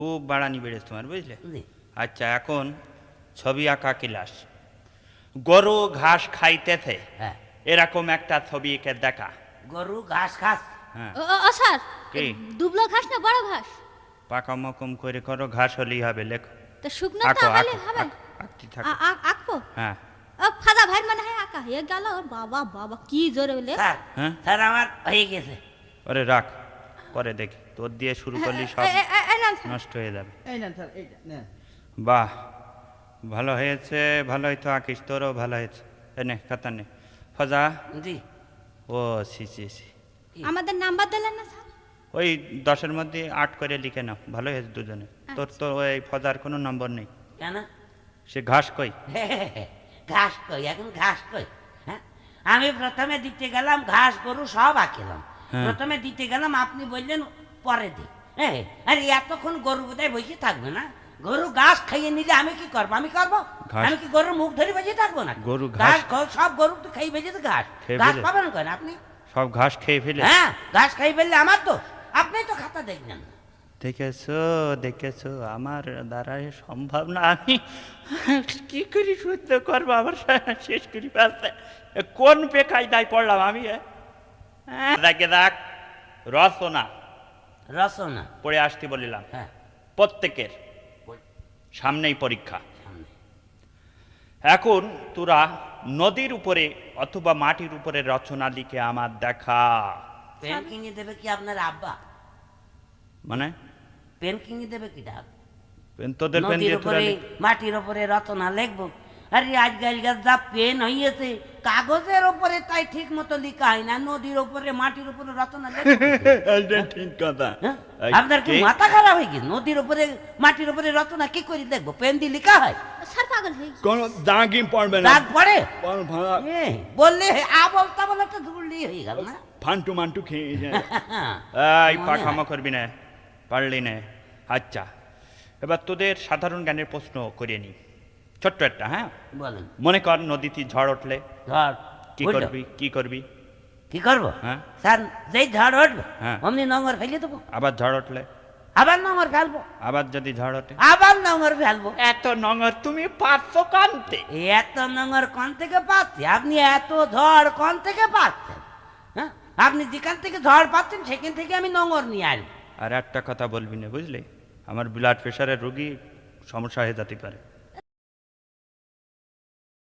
খুব বাড়ানি বেড়েছে তোমার, বুঝলে? জি। আচ্ছা, এখন ছবি আঁকা ক্লাস। গরু ঘাস খাইতেছে, হ্যাঁ, এরকম একটা ছবি এঁকে দেখা। গরু ঘাস খাস। হ্যাঁ, ও স্যার, কি? দুবলো ঘাস না বড় ঘাস? পাকা মকম করে করো, ঘাস হলেই হবে, লেখো। তা শুকনো আঁকো, তো আঁকো, হলে হবে। আঁকতে থাকো। আঁকবো। হ্যাঁ ও ফাদা ভাই মনে হয় আঁকা হয়ে গেল। বাবা বাবা কি জোরে বলে। স্যার, হ্যাঁ, স্যার আমার হয়ে গেছে। ওরে রাখ, পরে দেখি। তোর দিয়ে শুরু করলি সব নষ্ট হয়ে যাবে। এই নেন স্যার, এইটা নেন। বাহ, ভালো হয়েছে, ভালোই তো আঁকিস, তোরও ভালো হয়েছে। এনে খাতা নে ফজা। জি। ও সি সি সি, আমাদের নাম্বার দিলেন না স্যার? ওই 10-এর মধ্যে 8 করে লিখে নাও, ভালো হয়েছে দুজনে। তোর তো ওই ফজার কোনো নম্বর নেই। কেন? সে ঘাস কই? ঘাস কই, এখন ঘাস কই? হ্যাঁ, আমি প্রথমে দিতে গেলাম ঘাস গরু সব আঁকিলাম। হ্যাঁ। প্রথমে দিতে গেলাম, আপনি বললেন পরে দি। হ্যাঁ, আরে এতক্ষণ গরু বোধহয় বসে থাকবে না? গরু ঘাস খাইয়ে নিলে আমি কি করবো? আমি করবো? ঘাস- আমি কি গরুর মুখ ধরে বেঁচে থাকবো না? গরু ঘাস ঘাস- সব গরু তো খাই বেঁচে তো ঘাস। খেয়ে ঘাস ফেলে? পাবেন কেন আপনি? সব ঘাস খেয়ে ফেলে? হ্যাঁ, ঘাস খাই ফেললে আমার তো। আপনি তো খাতা দেখলেন না। দেখেছো দেখেছো, আমার দ্বারা এ সম্ভব না। আমি কি করি সহ্য করবো? আমার শেষ করি ফেলতে। কোন বেকায়দায় পড়লাম আমি? দেখে দেখ, রচনা রচনা। পড়ে আসতে বলিলাম। হ্যাঁ, প্রত্যেকের সামনেই পরীক্ষা। সামনে। এখন তোরা নদীর উপরে অথবা মাটির উপরে রচনা লিখে আমার দেখা। পেন কিনে দেবে কি আপনার আব্বা? মানে পেন কিনে দেবে কি ডাক? তোদের পেন নদীর দিয়ে তোরা উপরে মাটির উপরে রচনা লিখবো? আরে আজকালকার যা পেন হইয়েছে, কাগজের উপরে তাই ঠিক মতো লেখা হয় না, নদীর উপরে মাটির উপরে রচনা লিখবো কি করে? ঠিক কথা। হ্যাঁ? এই আপনার কি কে? মাথা খারাপ হয়ে গেছে? নদীর উপরে মাটির উপরে রচনা কি করে দেখবো? পেন দিয়ে লেখা হয়? স্যার পাগল হয়ে গেছে। কোন দাগই পড়বে না। দাগ পড়ে? ভাঙা এ, বললে আবল তাবল একটা ধুলি হয়ে গেল না? ফান্টু মান্টু খেয়ে যায়। এই মনে পাখামো হয়। করবি না, পারলি না। আচ্ছা, এবার তোদের সাধারণ জ্ঞানের প্রশ্ন করিয়ে নি, ছোট্ট একটা। হ্যাঁ, বলেন। মনে কর নদীতে ঝড় উঠলে ধর কি উঠলো। করবি? কি করবি? কি করবো? হ্যাঁ। স্যার, যেই ঝড় উঠবে হ্যাঁ। অমনি নোংর ফেলে দেবো। আবার ঝড় উঠলে? আবার নোংর ফেলবো। আবার যদি ঝড় ওঠে? আবার নোংর ফেলবো। এত নঙর তুমি পারছো কানতে? এত নোংর কোন থেকে পাচ্ছি? আপনি এত ঝড় কোন থেকে পাচ্ছেন? হ্যাঁ, আপনি যেখান থেকে ঝড় পাচ্ছেন সেখান থেকে আমি নোংর নিয়ে আসবো। আর একটা কথা বলবি না, বুঝলি? আমার ব্লাড প্রেশারের রোগী সমস্যা হয়ে যেতে পারে।